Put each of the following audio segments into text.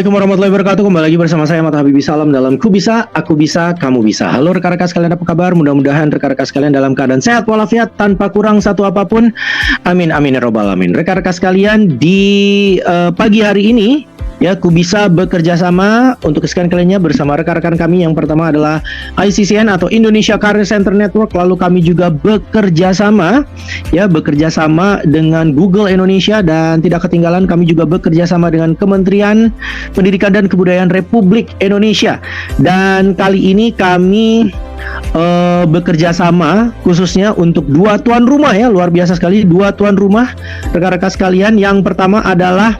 Assalamualaikum warahmatullahi wabarakatuh. Kembali lagi bersama saya Mata Habibi Salam dalam Ku Bisa, Aku Bisa, Kamu Bisa. Halo rekan-rekan sekalian, apa kabar? Mudah-mudahan rekan-rekan sekalian dalam keadaan sehat walafiat tanpa kurang satu apapun. Amin amin ya robbal alamin. Rekan-rekan sekalian, di pagi hari ini ya, Ku Bisa bekerja sama untuk kesekian kalinya bersama rekan-rekan kami. Yang pertama adalah ICCN atau Indonesia Career Center Network. Lalu kami juga bekerja sama dengan Google Indonesia, dan tidak ketinggalan kami juga bekerja sama dengan Kementerian Pendidikan dan Kebudayaan Republik Indonesia. Dan kali ini kami bekerja sama khususnya untuk dua tuan rumah ya, luar biasa sekali, dua tuan rumah rekan-rekan sekalian. Yang pertama adalah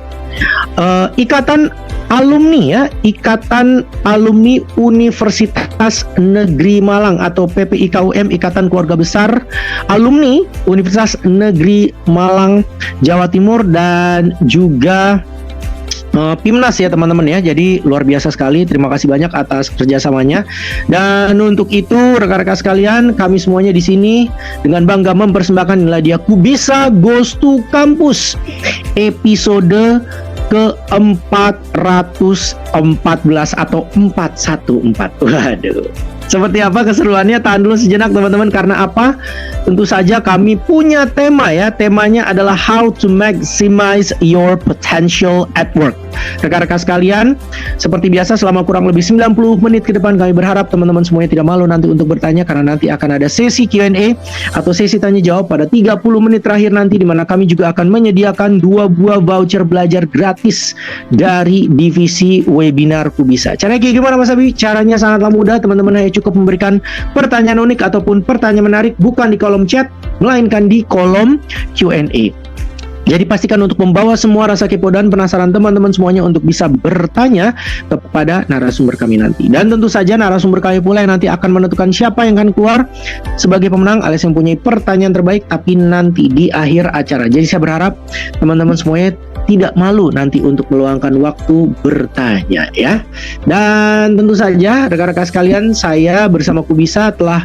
Ikatan Alumni ya, Ikatan Alumni Universitas Negeri Malang atau PPIKUM, Ikatan Keluarga Besar Alumni Universitas Negeri Malang Jawa Timur, dan juga Pimnas ya teman-teman ya. Jadi luar biasa sekali, terima kasih banyak atas kerjasamanya. Dan untuk itu rekan-rekan sekalian, kami semuanya di sini dengan bangga mempersembahkan inilah dia Ku Bisa Goes to Campus episode ke-414 atau 414. Waduh, seperti apa keseruannya? Tahan dulu sejenak teman-teman, karena apa? Tentu saja kami punya tema ya. Temanya adalah How to Maximize Your Potential at Work. Rekan-rekan sekalian, seperti biasa selama kurang lebih 90 menit ke depan kami berharap teman-teman semuanya tidak malu nanti untuk bertanya, karena nanti akan ada sesi Q&A atau sesi tanya jawab pada 30 menit terakhir nanti, di mana kami juga akan menyediakan 2 buah voucher belajar gratis dari divisi webinar Ku Bisa. Caranya kayak gimana Mas Abi? Caranya sangatlah mudah teman-teman, hanya cukup memberikan pertanyaan unik ataupun pertanyaan menarik bukan di kolom chat, melainkan di kolom Q&A. Jadi pastikan untuk membawa semua rasa kepo dan penasaran teman-teman semuanya untuk bisa bertanya kepada narasumber kami nanti. Dan tentu saja narasumber kami pula yang nanti akan menentukan siapa yang akan keluar sebagai pemenang alias yang mempunyai pertanyaan terbaik, tapi nanti di akhir acara. Jadi saya berharap teman-teman semuanya tidak malu nanti untuk meluangkan waktu bertanya ya. Dan tentu saja rekan-rekan sekalian, saya bersama Ku Bisa telah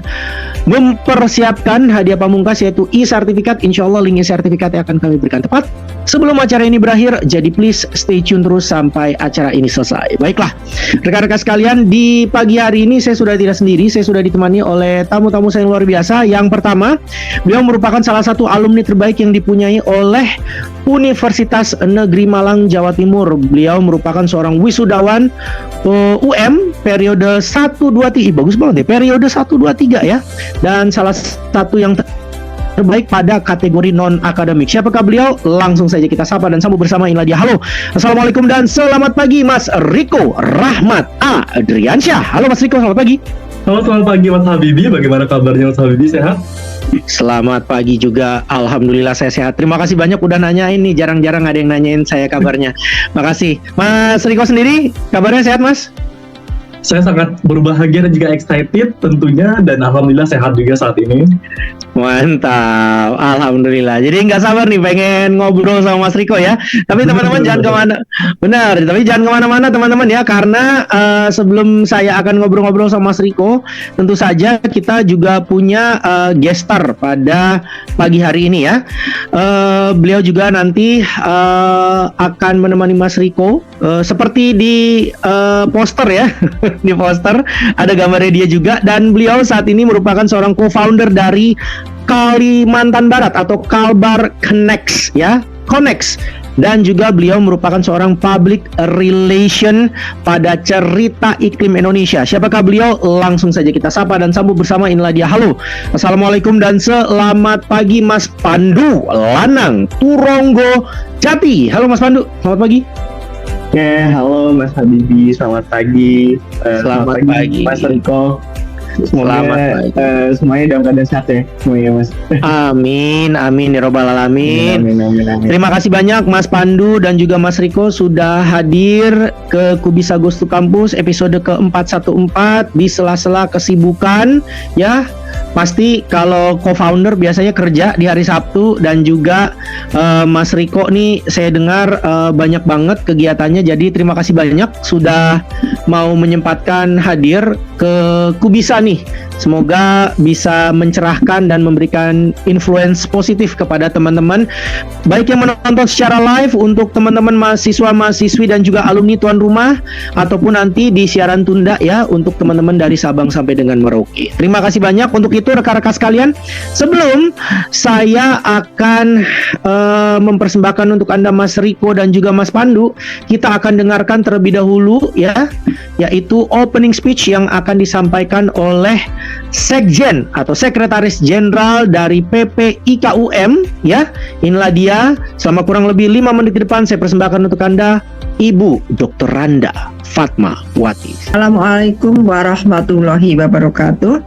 mempersiapkan hadiah pamungkas yaitu e-sertifikat. Insya Allah link e-sertifikatnya akan kami berikan tepat sebelum acara ini berakhir. Jadi please stay tune terus sampai acara ini selesai. Baiklah rekan-rekan sekalian, di pagi hari ini saya sudah tidak sendiri, saya sudah ditemani oleh tamu-tamu saya yang luar biasa. Yang pertama, beliau merupakan salah satu alumni terbaik yang dipunyai oleh Universitas Negeri Malang Jawa Timur. Beliau merupakan seorang wisudawan UM periode 1-2-3. Bagus banget ya, periode 1-2-3 ya. Dan salah satu yang terbaik pada kategori non-akademik. Siapakah beliau? Langsung saja kita sapa dan sambut bersama. Inilah dia. Halo, assalamualaikum dan selamat pagi Mas Riko Rahmat Adriansyah. Halo Mas Riko, selamat pagi. Halo, selamat pagi Mas Habibi. Bagaimana kabarnya Mas Habibi? Sehat? Selamat pagi juga. Alhamdulillah saya sehat. Terima kasih banyak udah nanyain nih. Jarang-jarang ada yang nanyain saya kabarnya. Makasih. Mas Riko sendiri, kabarnya sehat Mas? Saya sangat berbahagia dan juga excited tentunya, dan alhamdulillah sehat juga saat ini. Mantap, alhamdulillah. Jadi nggak sabar nih pengen ngobrol sama Mas Riko ya. Tapi teman-teman jangan kemana, benar. Tapi jangan kemana-mana teman-teman ya, karena sebelum saya akan ngobrol-ngobrol sama Mas Riko, tentu saja kita juga punya guest star pada pagi hari ini ya. Beliau juga nanti akan menemani Mas Riko seperti di poster ya. Di poster ada gambarnya dia juga, dan beliau saat ini merupakan seorang co-founder dari Kalimantan Barat atau Kalbar Connects ya, Connects, dan juga beliau merupakan seorang public relation pada Cerita Iklim Indonesia. Siapakah beliau? Langsung saja kita sapa dan sambut bersama. Inilah dia. Halo, assalamualaikum dan selamat pagi Mas Pandu Lanang Turonggo Jati. Halo Mas Pandu, selamat pagi. Oke, halo Mas Habibi, selamat pagi. Selamat pagi Mas Riko. Selamat pagi. Semuanya dalam keadaan sehat ya, semuanya Mas. Amin, amin ya robbal alamin. Amin. Terima kasih banyak Mas Pandu dan juga Mas Riko sudah hadir ke Ku Bisa Goes to Campus episode ke-414 di sela-sela kesibukan ya. Pasti kalau co-founder biasanya kerja di hari Sabtu, dan juga Mas Riko nih saya dengar banyak banget kegiatannya. Jadi terima kasih banyak sudah mau menyempatkan hadir ke Kubisa nih. Semoga bisa mencerahkan dan memberikan influence positif kepada teman-teman, baik yang menonton secara live untuk teman-teman mahasiswa-mahasiswi dan juga alumni tuan rumah, ataupun nanti di siaran tunda ya untuk teman-teman dari Sabang sampai dengan Merauke. Terima kasih banyak untuk itu rekan-rekan sekalian. Sebelum saya akan mempersembahkan untuk Anda Mas Riko dan juga Mas Pandu, kita akan dengarkan terlebih dahulu ya, yaitu opening speech yang akan disampaikan oleh Sekjen atau Sekretaris Jenderal dari PPIKUM ya. Inilah dia. Selama kurang lebih 5 menit ke depan saya persembahkan untuk Anda Ibu Dr. Randa Fatmawati. Assalamualaikum warahmatullahi wabarakatuh.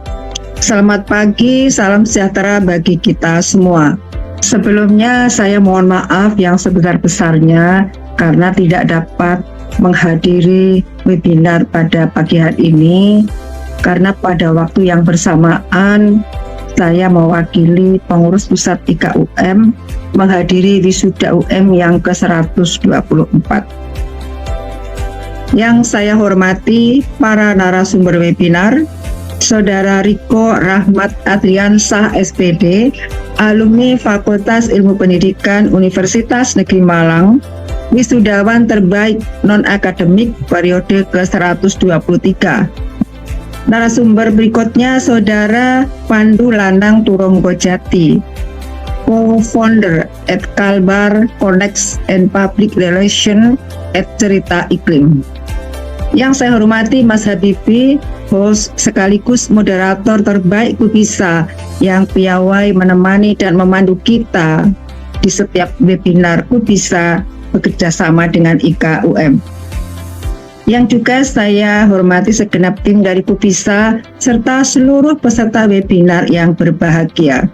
Selamat pagi, salam sejahtera bagi kita semua. Sebelumnya saya mohon maaf yang sebesar-besarnya karena tidak dapat menghadiri webinar pada pagi hari ini, karena pada waktu yang bersamaan saya mewakili pengurus pusat IKUM menghadiri wisuda UM yang ke-124. Yang saya hormati para narasumber webinar, Saudara Riko Rahmat Adriansah SPD, alumni Fakultas Ilmu Pendidikan Universitas Negeri Malang, wisudawan terbaik non-akademik periode ke-123. Narasumber berikutnya Saudara Pandu Lanang Turonggojati, co-founder at Kalbar Connects and Public Relation at Cerita Iklim. Yang saya hormati Mas Habibi, host sekaligus moderator terbaik Kubisa yang piawai menemani dan memandu kita di setiap webinar Kubisa bekerja sama dengan IKUM. Yang juga saya hormati segenap tim dari Kubisa serta seluruh peserta webinar yang berbahagia.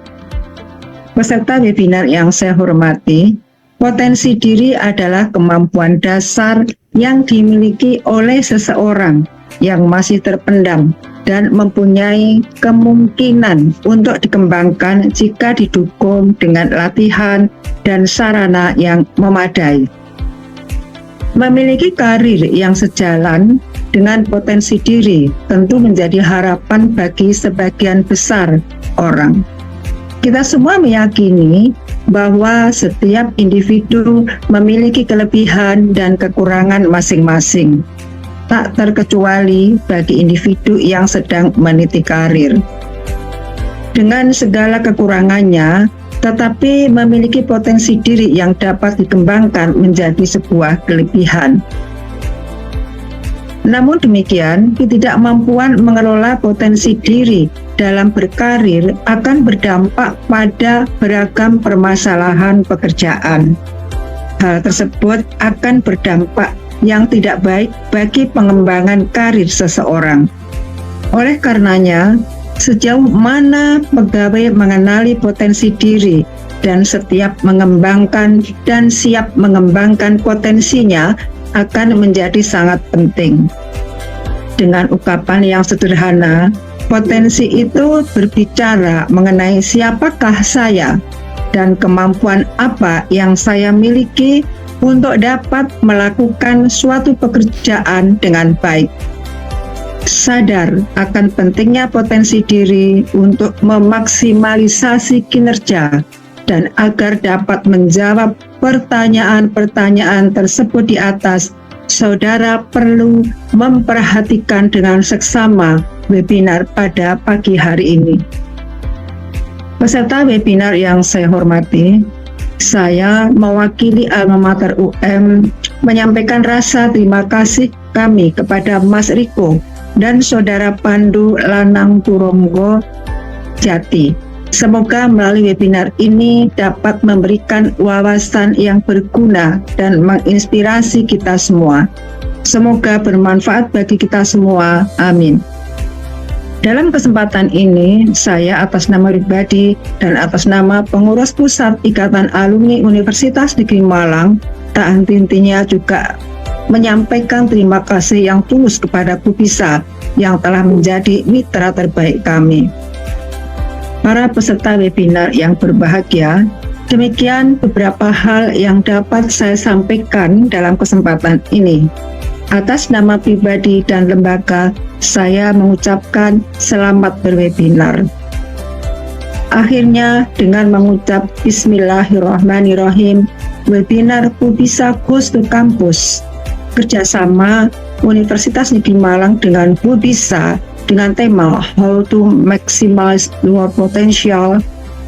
Peserta webinar yang saya hormati, potensi diri adalah kemampuan dasar yang dimiliki oleh seseorang yang masih terpendam dan mempunyai kemungkinan untuk dikembangkan jika didukung dengan latihan dan sarana yang memadai. Memiliki karir yang sejalan dengan potensi diri tentu menjadi harapan bagi sebagian besar orang. Kita semua meyakini bahwa setiap individu memiliki kelebihan dan kekurangan masing-masing, tak terkecuali bagi individu yang sedang meniti karir. Dengan segala kekurangannya, tetapi memiliki potensi diri yang dapat dikembangkan menjadi sebuah kelebihan. Namun demikian, ketidakmampuan mengelola potensi diri dalam berkarir akan berdampak pada beragam permasalahan pekerjaan. Hal tersebut akan berdampak yang tidak baik bagi pengembangan karir seseorang. Oleh karenanya, sejauh mana pegawai mengenali potensi diri dan setiap mengembangkan dan siap mengembangkan potensinya akan menjadi sangat penting. Dengan ungkapan yang sederhana, potensi itu berbicara mengenai siapakah saya dan kemampuan apa yang saya miliki untuk dapat melakukan suatu pekerjaan dengan baik. Sadar akan pentingnya potensi diri untuk memaksimalisasi kinerja dan agar dapat menjawab pertanyaan-pertanyaan tersebut di atas, saudara perlu memperhatikan dengan seksama webinar pada pagi hari ini. Peserta webinar yang saya hormati, saya mewakili Alma Mater UM menyampaikan rasa terima kasih kami kepada Mas Riko dan Saudara Pandu Lanang Turonggojati. Semoga melalui webinar ini dapat memberikan wawasan yang berguna dan menginspirasi kita semua. Semoga bermanfaat bagi kita semua. Amin. Dalam kesempatan ini, saya atas nama pribadi dan atas nama pengurus pusat Ikatan Alumni Universitas Negeri Malang, tak henti-hentinya juga menyampaikan terima kasih yang tulus kepada Kubisa yang telah menjadi mitra terbaik kami. para peserta webinar yang berbahagia. Demikian beberapa hal yang dapat saya sampaikan dalam kesempatan ini. Atas nama pribadi dan lembaga, saya mengucapkan selamat berwebinar. Akhirnya, dengan mengucap Bismillahirrahmanirrahim, webinar Kubisa Goes to Campus kerjasama Universitas Negeri Malang dengan Kubisa dengan tema How to Maximize Your Potential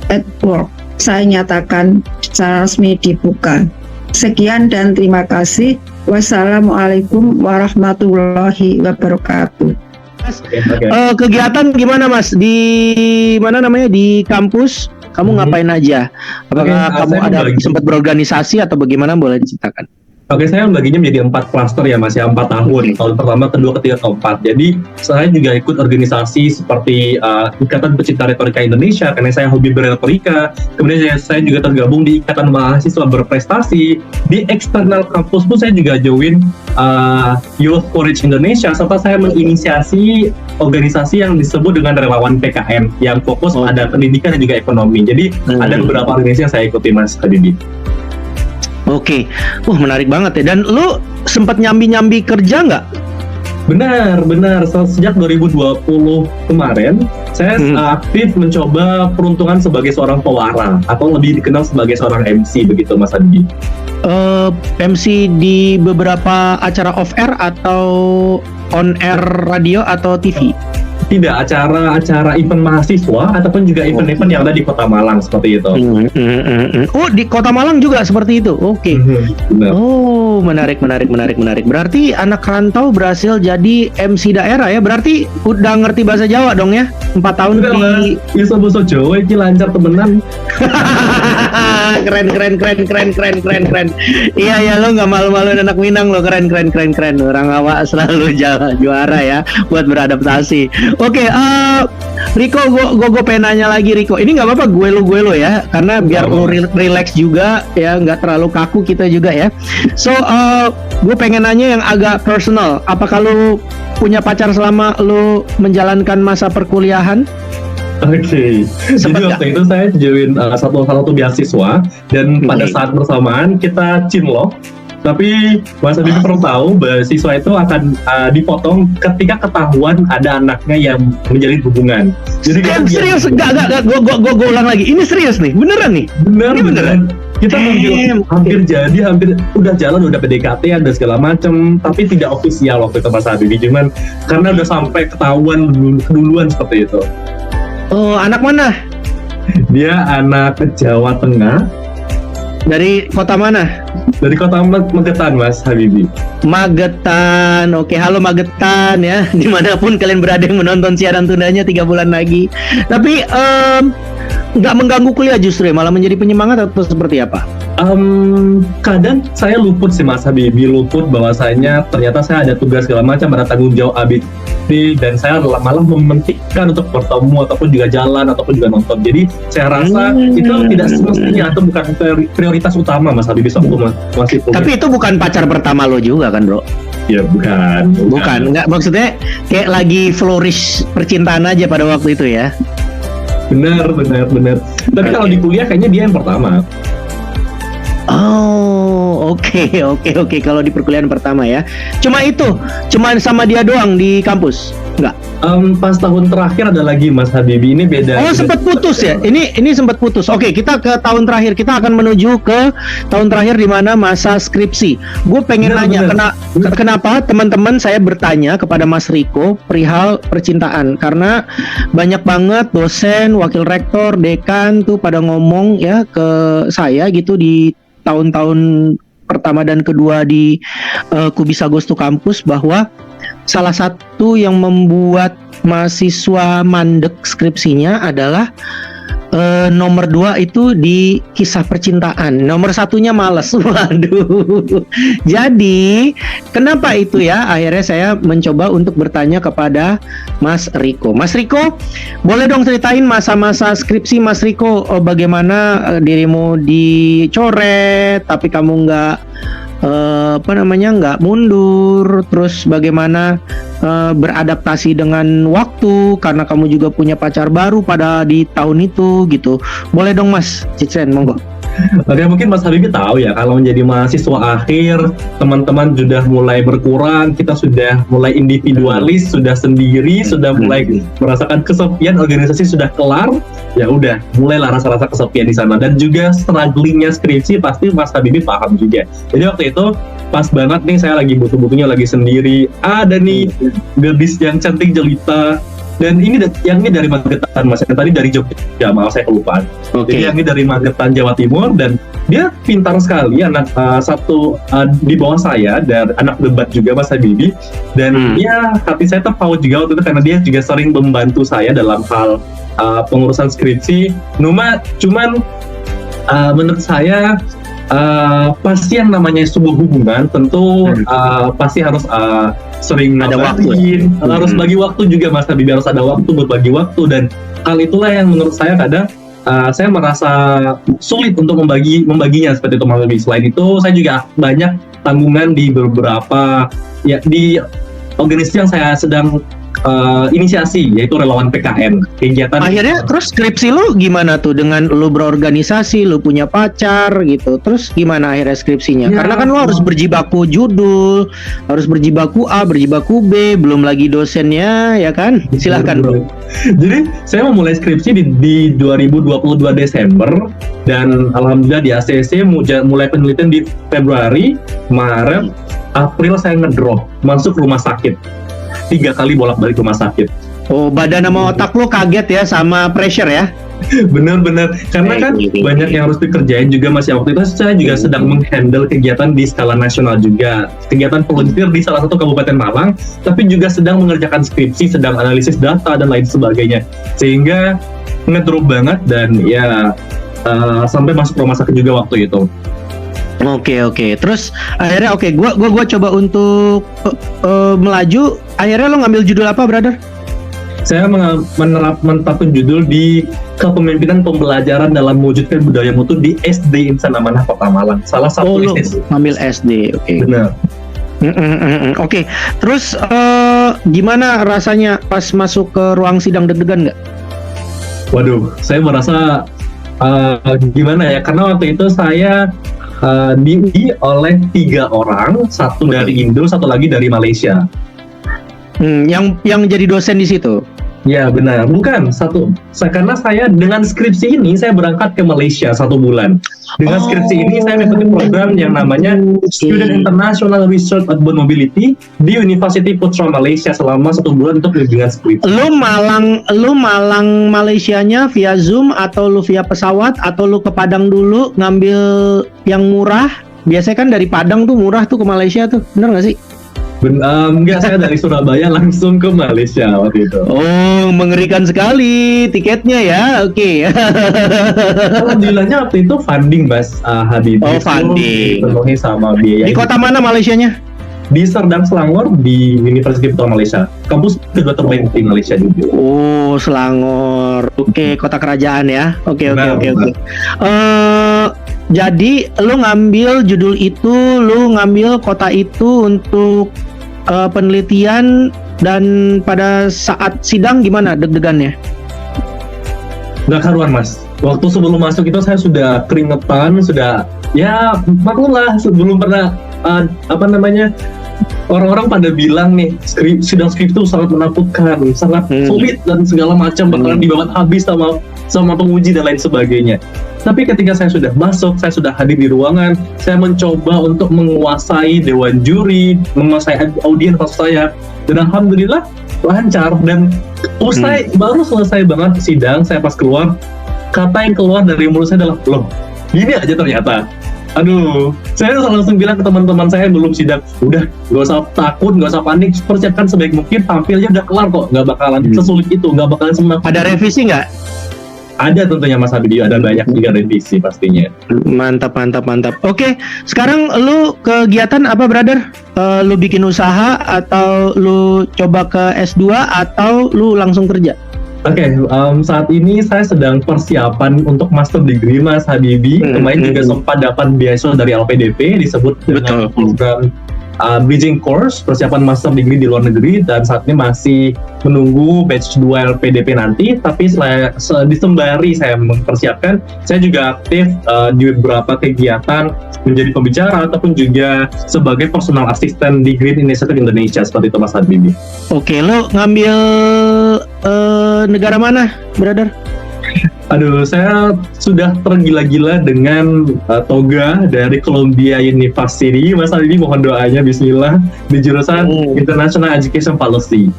at Work, saya nyatakan secara resmi dibuka. Sekian dan terima kasih. Wassalamualaikum warahmatullahi wabarakatuh. Kegiatan gimana Mas di mana namanya di kampus? Kamu ngapain aja? Apakah kamu ada sempat berorganisasi atau bagaimana? Boleh diceritakan? Oke, saya baginya menjadi 4 klaster ya Mas, ya 4 tahun. Tahun pertama, kedua, ketiga, keempat. Jadi saya juga ikut organisasi seperti Ikatan Pecinta Retorika Indonesia karena saya hobi berretorika. Kemudian saya juga tergabung di Ikatan Mahasiswa Berprestasi. Di eksternal kampus pun saya juga join Youth Courage Indonesia, serta saya menginisiasi organisasi yang disebut dengan relawan PKM yang fokus pada pendidikan dan juga ekonomi. Jadi ada beberapa organisasi yang saya ikuti Mas Habibie. Oke, menarik banget ya. Dan lu sempat nyambi-nyambi kerja nggak? Benar. Sejak 2020 kemarin, saya aktif mencoba peruntungan sebagai seorang pewara atau lebih dikenal sebagai seorang MC begitu Mas Andi. MC di beberapa acara off air atau on air radio atau TV? Tidak, acara event mahasiswa ataupun juga event-event yang ada di Kota Malang seperti itu. Oh, di Kota Malang juga seperti itu. Oke. Benar. Oh, menarik. Berarti anak rantau berhasil jadi MC daerah ya. Berarti udah ngerti bahasa Jawa dong ya? 4 tahun di Iso-iso Jawa iki lancar temenan. Keren. Iya, lo nggak malu-maluin anak Minang lo. Keren. Orang awak selalu juara ya buat beradaptasi. Oke, Riko, gue pengen nanya lagi Riko. Ini nggak apa-apa gue lo ya, karena biar lo relax juga ya, nggak terlalu kaku kita juga ya. So, gue pengen nanya yang agak personal. Apakah lo punya pacar selama lo menjalankan masa perkuliahan? Oke. Jadi waktu itu saya join satu beasiswa dan pada saat bersamaan kita cinlok. Tapi Mas Habibie perlu tahu beasiswa itu akan dipotong ketika ketahuan ada anaknya yang menjalin hubungan. Jadi serius? Enggak, gue ulang lagi. Ini serius nih, beneran nih? Beneran. Kita hampir udah jalan, udah PDKT dan segala macem, tapi tidak ofisial waktu itu Mas Habibie. Cuman karena udah sampai ketahuan duluan seperti itu. Oh, anak mana? Dia anak Jawa Tengah. Dari kota mana? Dari kota Magetan, Mas Habibie. Magetan, oke. Halo Magetan ya. Dimanapun kalian berada yang menonton siaran tundanya 3 bulan lagi. Tapi nggak mengganggu kuliah justru ya, malah menjadi penyemangat atau seperti apa? Kadang saya luput sih Mas Habibie, bahwasanya ternyata saya ada tugas segala macam, ada tanggung jawab ABCD, dan saya malah mementingkan untuk bertemu ataupun juga jalan ataupun juga nonton. Jadi saya rasa itu tidak semestinya atau bukan prioritas utama Mas Habibie waktu masih kuliah. Tapi itu bukan pacar pertama lo juga kan bro? Ya bukan. Nggak, maksudnya kayak lagi flourish percintaan aja pada waktu itu ya? Benar. Tapi kalau di kuliah kayaknya dia yang pertama. Oh, oke. Kalau di perkuliahan pertama ya. Cuma sama dia doang di kampus? Enggak? Pas tahun terakhir ada lagi Mas Habibie, ini beda. Oh, sempat putus ya? Ini sempat putus. Oke, kita ke tahun terakhir. Kita akan menuju ke tahun terakhir di mana masa skripsi. Gue pengen nanya, kenapa teman-teman saya bertanya kepada Mas Riko perihal percintaan? Karena banyak banget dosen, wakil rektor, dekan tuh pada ngomong ya ke saya gitu di tahun-tahun pertama dan kedua di Kubisa Goes to Campus bahwa salah satu yang membuat mahasiswa mandek skripsinya adalah nomor 2 itu di kisah percintaan, nomor 1-nya malas. Waduh. Jadi kenapa itu ya? Akhirnya saya mencoba untuk bertanya kepada Mas Riko. Mas Riko, boleh dong ceritain masa-masa skripsi Mas Riko, bagaimana dirimu dicoret tapi kamu nggak nggak mundur, terus bagaimana beradaptasi dengan waktu karena kamu juga punya pacar baru pada di tahun itu gitu. Boleh dong Mas Cicen, monggo. Oke, mungkin Mas Habibie tahu ya, kalau menjadi mahasiswa akhir, teman-teman sudah mulai berkurang, kita sudah mulai individualis, sudah sendiri, sudah mulai merasakan kesepian, organisasi sudah kelar, ya udah, mulailah rasa-rasa kesepian di sana. Dan juga strugglingnya skripsi pasti Mas Habibie paham juga. Jadi waktu itu pas banget nih, saya lagi butuh-butuhnya, lagi sendiri, ada nih gadis yang cantik jelita. Dan ini yang ini dari Magetan, Mas. Yang tadi dari Jogja, maaf saya kelupaan. Jadi yang ini dari Magetan, Jawa Timur, dan dia pintar sekali, anak di bawah saya, dan anak debat juga Mas Habibie. Dan ya hati saya terpaut juga waktu itu karena dia juga sering membantu saya dalam hal pengurusan skripsi. Cuman menurut saya pasti yang namanya sebuah hubungan tentu pasti harus sering ada waktu, harus bagi waktu juga Mas Habibie, harus ada waktu berbagi waktu. Dan hal itulah yang menurut saya kadang saya merasa sulit untuk membaginya seperti itu Mas Habibie. Selain itu saya juga banyak tanggungan di beberapa di organisasi yang saya sedang inisiasi, yaitu relawan PKN, kegiatan. Akhirnya terus skripsi lu gimana tuh dengan lu berorganisasi, lu punya pacar gitu, terus gimana akhirnya skripsinya? Ya, karena kan lu harus berjibaku judul, harus berjibaku A, berjibaku B, belum lagi dosennya, ya kan? Silahkan bro. Jadi saya memulai skripsi di 2022 Desember, dan alhamdulillah di ACC mulai penelitian di Februari, Maret, April saya ngedrop masuk rumah sakit. 3 kali bolak-balik rumah sakit. Oh, badan sama otak lo kaget ya sama pressure ya? Bener-bener, karena kan banyak yang harus dikerjain juga Mas. Waktu itu saya juga sedang menghandle kegiatan di skala nasional juga, kegiatan volunteer di salah satu kabupaten Malang, tapi juga sedang mengerjakan skripsi, sedang analisis data dan lain sebagainya, sehingga ngedrop banget. Dan ya sampai masuk rumah sakit juga waktu itu. Oke. Terus akhirnya gua coba untuk melaju. Akhirnya lo ngambil judul apa, brother? Saya menetapkan judul di Kepemimpinan Pembelajaran dalam Mewujudkan Budaya Mutu di SD Insan Amanah Kota Malang. Salah satu SD. Ngambil SD, oke. Benar. Oke. Terus gimana rasanya pas masuk ke ruang sidang, deg-degan nggak? Waduh, saya merasa gimana ya? Karena waktu itu saya diuji oleh 3 orang, satu dari Indo, satu lagi dari Malaysia. Yang jadi dosen di situ? Ya benar, bukan satu. Karena saya dengan skripsi ini saya berangkat ke Malaysia 1 bulan. Dengan skripsi ini saya mengikuti program yang namanya Student International Research Urban Mobility di University Putra Malaysia selama 1 bulan untuk bimbingan skripsi. Lu Malang Malaysianya via Zoom atau lu via pesawat atau lu ke Padang dulu ngambil yang murah? Biasanya kan dari Padang tuh murah tuh ke Malaysia tuh, bener nggak sih? Enggak, saya dari Surabaya langsung ke Malaysia waktu itu. Oh, mengerikan sekali tiketnya ya. Oke. Alhamdulillahnya waktu itu funding Mas Habibie. Oh, funding. Dipenuhi sama biaya. Di kota mana Malaysianya? Di Serdang Selangor, di University Putra Malaysia. Kampus kedua terbaik di Malaysia juga. Oh, Selangor. Oke, kota kerajaan ya. Oke. Jadi lu ngambil judul itu, lu ngambil kota itu untuk penelitian, dan pada saat sidang gimana deg-degannya? Nggak karuan Mas. Waktu sebelum masuk itu saya sudah keringetan, sudah ya maklumlah, belum pernah orang-orang pada bilang nih sidang skripsi itu sangat menakutkan, sangat sulit dan segala macam, bakalan dibabat habis sama penguji dan lain sebagainya. Tapi ketika saya sudah masuk, saya sudah hadir di ruangan, saya mencoba untuk menguasai dewan juri, menguasai audiens saya, dan alhamdulillah lancar. Dan baru selesai banget sidang, saya pas keluar, kata yang keluar dari mulut saya adalah, loh, gini aja ternyata. Aduh, saya langsung bilang ke teman-teman saya belum sidang, udah gak usah takut, gak usah panik, persiapkan sebaik mungkin, tampilnya udah kelar kok, gak bakalan sesulit itu, gak bakalan semangat. Ada revisi nggak? Ada tentunya Mas Habibie, ada banyak juga revisi pastinya. Mantap. Oke, sekarang lu kegiatan apa, brother? Lu bikin usaha atau lu coba ke S2 atau lu langsung kerja? Oke, saat ini saya sedang persiapan untuk master degree Mas Habibi. Kemarin juga sempat dapat beasiswa dari LPDP disebut dengan program bridging course persiapan master degree di luar negeri, dan saat ini masih menunggu batch 2 LPDP nanti. Tapi disembari saya mempersiapkan, saya juga aktif di beberapa kegiatan menjadi pembicara ataupun juga sebagai personal assistant di Green Initiative Indonesia, seperti itu Mas Habibi. Oke, lo ngambil negara mana, brother? Aduh, saya sudah tergila-gila dengan toga dari Columbia University. Mas Habibi, mohon doanya, bismillah, di jurusan International Education Policy.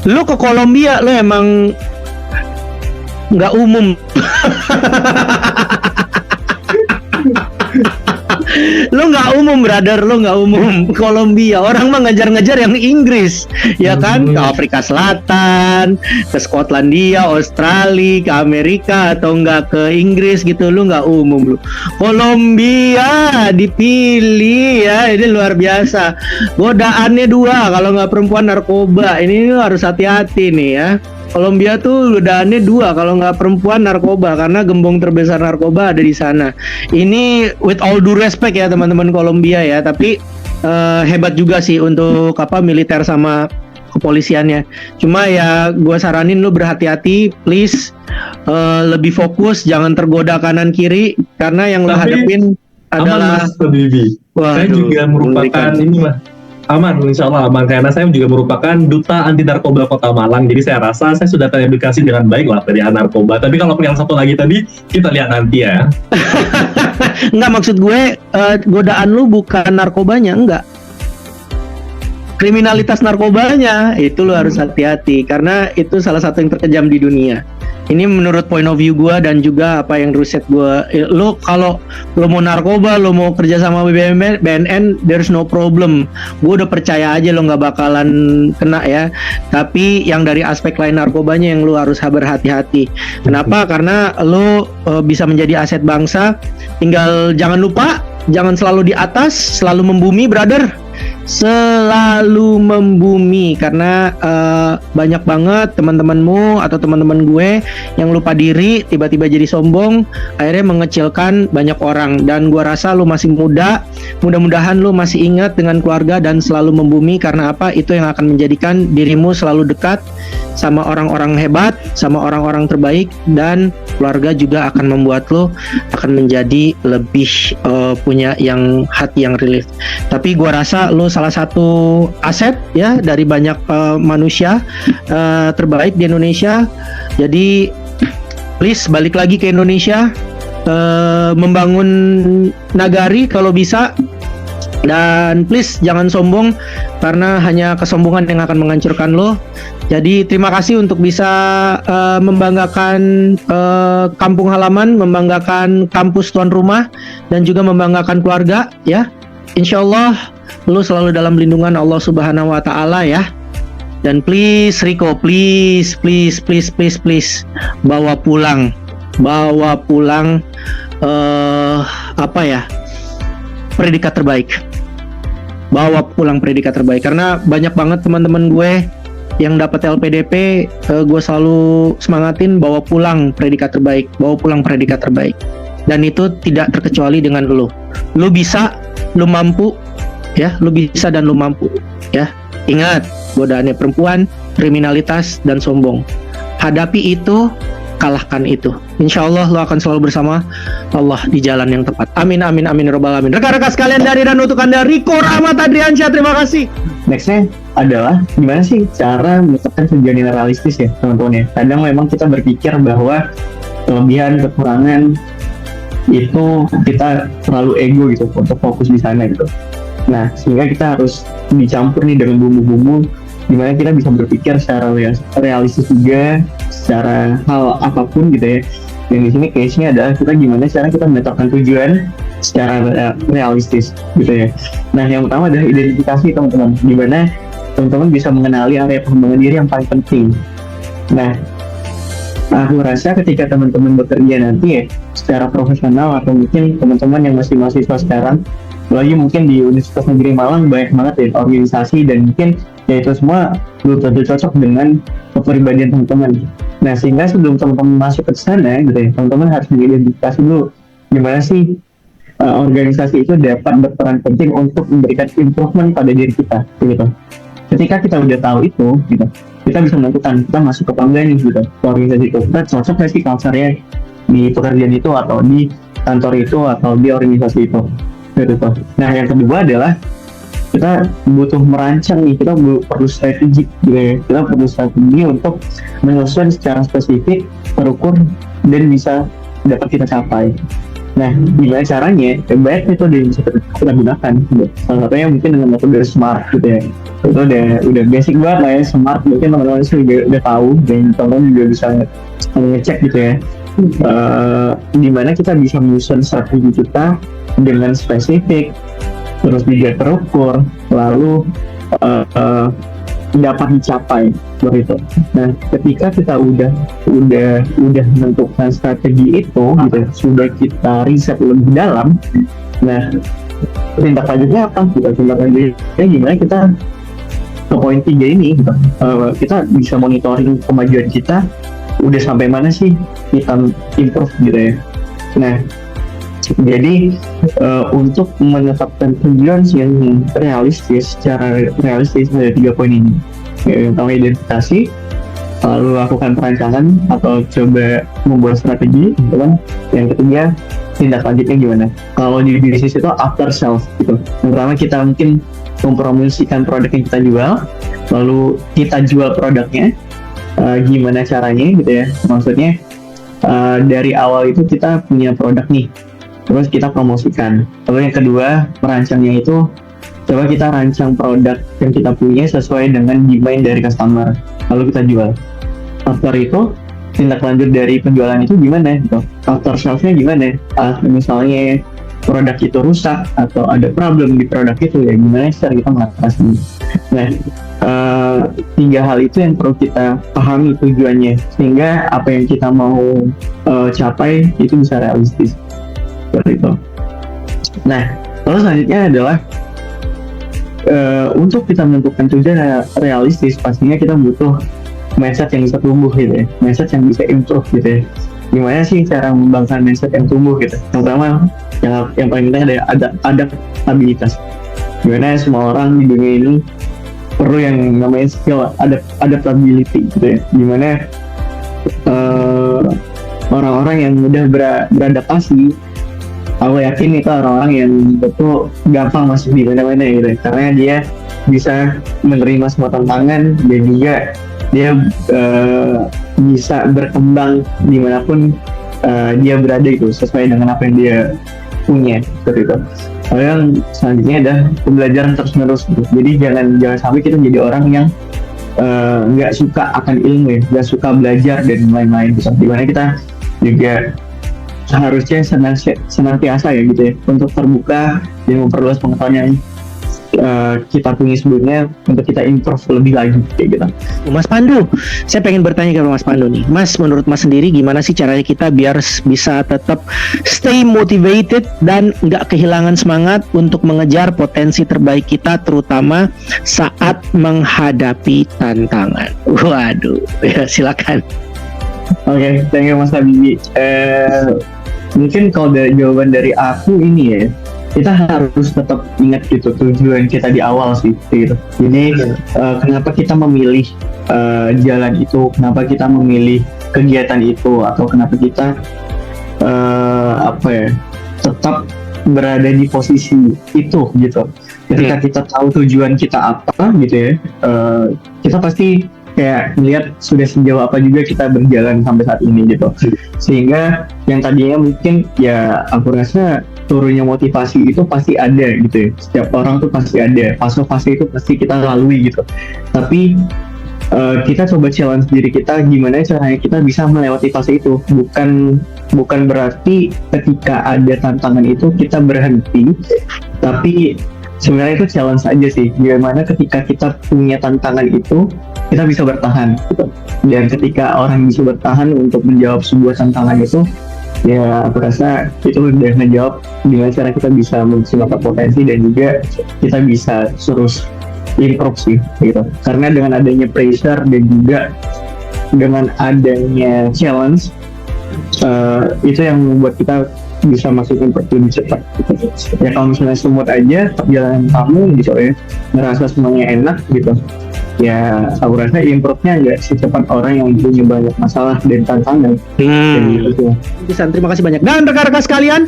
Lo ke Kolombia, lo emang nggak umum. Lo nggak umum, brother, lo nggak umum. Kolombia, orang mah ngejar-ngejar yang Inggris, ya kan? Ke Afrika Selatan, ke Skotlandia, Australia, ke Amerika, atau nggak ke Inggris gitu. Lo nggak umum, lo. Kolombia dipilih ya, ini luar biasa. Godaannya 2, kalau nggak perempuan narkoba. Ini lo harus hati-hati nih ya. Kolombia tuh godaannya 2, kalau nggak perempuan narkoba, karena gembong terbesar narkoba ada di sana. Ini with all due respect ya teman-teman Kolombia ya, tapi hebat juga sih untuk militer sama kepolisiannya. Cuma ya gue saranin lu berhati-hati, please, lebih fokus, jangan tergoda kanan kiri, karena yang lu hadapin adalah Mas Habibi. Saya juga merupakan ini Mas. Aman, insya Allah aman, karena saya juga merupakan duta anti narkoba Kota Malang. Jadi saya rasa saya sudah teredukasi dengan baik lah dari narkoba. Tapi kalau yang satu lagi tadi, kita lihat nanti ya. Enggak, maksud gue godaan lu bukan narkobanya, enggak. Kriminalitas narkobanya, itu lu harus hati-hati, karena itu salah satu yang terkejam di dunia. Ini menurut point of view gue dan juga apa yang riset gue. Lo kalau lo mau narkoba, lo mau kerja sama BNN, there's no problem. Gue udah percaya aja lo nggak bakalan kena ya. Tapi yang dari aspek lain narkobanya yang lo harus berhati-hati. Kenapa? Karena lo bisa menjadi aset bangsa. Tinggal jangan lupa, jangan selalu di atas, selalu membumi, brother. Selalu membumi, karena banyak banget teman-temanmu atau teman-teman gue yang lupa diri, tiba-tiba jadi sombong, akhirnya mengecilkan banyak orang. Dan gue rasa lu masih muda, mudah-mudahan lu masih ingat dengan keluarga dan selalu membumi, karena apa? Itu yang akan menjadikan dirimu selalu dekat sama orang-orang hebat, sama orang-orang terbaik, dan keluarga juga akan membuat lo akan menjadi lebih punya yang hati yang relief. Tapi gue rasa lo salah satu aset ya dari banyak manusia terbaik di Indonesia. Jadi please balik lagi ke Indonesia, membangun nagari kalau bisa, dan please jangan sombong, karena hanya kesombongan yang akan menghancurkan lo. Jadi terima kasih untuk bisa membanggakan kampung halaman, membanggakan kampus tuan rumah, dan juga membanggakan keluarga ya. Insya Allah lu selalu dalam lindungan Allah Subhanahu Wa Taala ya. Dan please Riko, please bawa pulang predikat terbaik. Bawa pulang predikat terbaik, karena banyak banget teman-teman gue yang dapat LPDP, gue selalu semangatin bawa pulang predikat terbaik, dan itu tidak terkecuali dengan lu bisa, lu mampu ya, lu bisa dan lu mampu ya. Ingat, godaannya perempuan, kriminalitas, dan sombong. Hadapi itu, kalahkan itu. Insya Allah lo akan selalu bersama Allah di jalan yang tepat. Amin amin amin robbal alamin. Rekan-rekan sekalian, dari dan untuk Anda, Riko Rahmat Adriansyah, terima kasih. Nextnya adalah gimana sih cara menetapkan tujuan yang realistis ya teman-teman ya. Kadang memang kita berpikir bahwa kelebihan, kekurangan itu kita terlalu ego gitu untuk fokus di sana gitu. Nah, sehingga kita harus dicampur nih dengan bumbu-bumbu dimana kita bisa berpikir secara realistis juga, secara hal apapun gitu ya. Dan di sini case-nya adalah kita gimana cara kita menetapkan tujuan secara realistis gitu ya. Nah, yang pertama adalah identifikasi teman-teman, dimana teman-teman bisa mengenali area pengembangan diri yang paling penting. Nah, aku rasa ketika teman-teman bekerja nanti ya secara profesional, atau mungkin teman-teman yang masih mahasiswa sekarang, lagi mungkin di Universitas Negeri Malang banyak banget ya organisasi, dan mungkin ya itu semua belum tentu cocok dengan kepribadian teman-teman. Nah, sehingga sebelum teman-teman masuk ke sana gitu ya, teman-teman harus mengidentifikasi dulu gimana sih organisasi itu dapat berperan penting untuk memberikan improvement pada diri kita gitu. Ketika kita udah tahu itu gitu, kita bisa menentukan kita masuk ke apa nih gitu, ke organisasi itu kita cocok nggak sih culture-nya di pekerjaan itu atau di kantor itu atau di organisasi itu gitu. Nah, yang kedua adalah kita butuh merancang nih, kita perlu strategi gitu ya. Kita perlu strategi untuk menyusun secara spesifik, terukur, dan bisa dapat kita capai. Nah, gimana caranya? Banyak metode yang bisa kita gunakan gitu. Salah satunya mungkin dengan metode SMART gitu ya. Itu udah basic banget lah ya, SMART. Mungkin teman-teman udah tahu, dan teman-teman juga bisa ngecek gitu ya. Dimana kita bisa menyusun strategi kita dengan spesifik, terus juga terukur, lalu dapat dicapai begitu. Nah, ketika kita udah menentukan strategi itu gitu, sudah kita riset lebih dalam. Nah, tindak lanjutnya apa? Tindak lanjutnya gimana kita ke poin 3 ini gitu. Kita bisa monitoring kemajuan kita udah sampai mana sih kita improve gitu ya. Nah, jadi untuk menetapkan tujuan yang realistis, secara realistis ada 3 poin ini. Yang pertama identifikasi, lalu lakukan perancangan atau coba membuat strategi, gitu kan. Yang ketiga tindak lanjutnya gimana. Kalau di bisnis itu after sales gitu. Yang pertama kita mungkin mempromosikan produk yang kita jual, lalu kita jual produknya, gimana caranya gitu ya. Maksudnya dari awal itu kita punya produk nih, terus kita promosikan. Lalu yang kedua, merancangnya itu coba kita rancang produk yang kita punya sesuai dengan demand dari customer, lalu kita jual. After itu, tindak lanjut dari penjualan itu gimana gitu. After salesnya gimana? Misalnya produk itu rusak atau ada problem di produk itu, ya gimana cara kita mengatasi. Nah, 3 hal itu yang perlu kita pahami tujuannya, sehingga apa yang kita mau capai itu bisa realistis. Seperti itu. Nah, lalu selanjutnya adalah untuk kita menentukan tujuan realistis, pastinya kita butuh mindset yang bisa tumbuh gitu ya, mindset yang bisa improve gitu ya. Gimana sih cara mengembangkan mindset yang tumbuh gitu? Yang pertama, yang paling penting ada adaptabilitas. Gimana semua orang di dunia ini perlu yang namanya skill adaptability gitu ya. Gimana orang-orang yang mudah beradaptasi, aku yakin itu orang-orang yang betul gampang masuk di mana-mana gitu, karena dia bisa menerima semua tantangan dan juga dia bisa berkembang dimanapun dia berada itu sesuai dengan apa yang dia punya seperti itu. Lalu yang selanjutnya adalah pembelajaran terus-menerus gitu. Jadi jangan sampai kita jadi orang yang nggak suka akan ilmu, nggak suka belajar dan lain-lain gitu. Dimana kita juga seharusnya senantiasa ya gitu ya, untuk terbuka dan memperluas pengetahuan yang kita punya sebelumnya untuk kita improve lebih lagi kayak gitu. Mas Pandu, saya pengen bertanya ke Mas Pandu nih. Mas, menurut Mas sendiri gimana sih caranya kita biar bisa tetap stay motivated dan nggak kehilangan semangat untuk mengejar potensi terbaik kita, terutama saat menghadapi tantangan? Waduh, ya silakan. Oke, thank you Mas Habibie. Mungkin kalau jawaban dari aku ini ya, kita harus tetap ingat gitu tujuan kita di awal sih gitu. Jadi kenapa kita memilih jalan itu, kenapa kita memilih kegiatan itu, atau kenapa kita tetap berada di posisi itu gitu. Ketika kita tahu tujuan kita apa gitu ya, kita pasti kayak melihat sudah sejauh apa juga kita berjalan sampai saat ini gitu. Sehingga yang tadinya mungkin ya aku rasa turunnya motivasi itu pasti ada gitu ya. Setiap orang tuh pasti ada, fase-fase itu pasti kita lalui gitu. Tapi kita coba challenge diri kita gimana caranya kita bisa melewati fase itu. Bukan berarti ketika ada tantangan itu kita berhenti, tapi sebenarnya itu challenge aja sih. Gimana ketika kita punya tantangan itu kita bisa bertahan gitu. Dan ketika orang bisa bertahan untuk menjawab sebuah tantangan itu, ya aku rasa itu udah menjawab gimana cara kita bisa memaksimalkan potensi dan juga kita bisa terus improve sih gitu. Karena dengan adanya pressure dan juga dengan adanya challenge itu yang membuat kita bisa masuk import lebih cepat gitu. Ya kalau misalnya semut aja perjalanan kamu gitu ya ngerasa semuanya enak gitu, ya aku rasa importnya nggak secepat orang yang punya banyak masalah dan tantangan. Gitu. Pisan, terima kasih banyak. Dan rekan-rekan sekalian,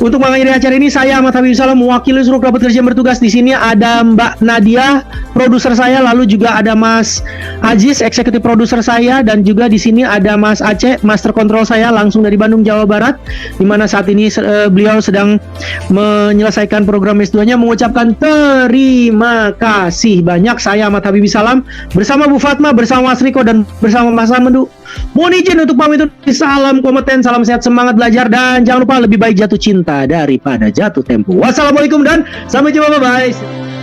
untuk mengakhiri acara ini saya Ahmad Habib Salam mewakili seluruh kerabat kerja yang bertugas di sini. Ada Mbak Nadia, produser saya, lalu juga ada Mas Aziz, eksekutif produser saya, dan juga di sini ada Mas Aceh, master control saya langsung dari Bandung, Jawa Barat, di mana saat ini beliau sedang menyelesaikan program S2-nya. Mengucapkan terima kasih banyak. Saya Ahmad Habib Salam bersama Bu Fatma, bersama Mas Riko, dan bersama Mas Amendu. Mohon izin untuk pamit. Salam kompeten, salam sehat, semangat belajar, dan jangan lupa lebih baik jatuh cinta daripada jatuh tempo. Wassalamualaikum dan sampai jumpa, bye-bye.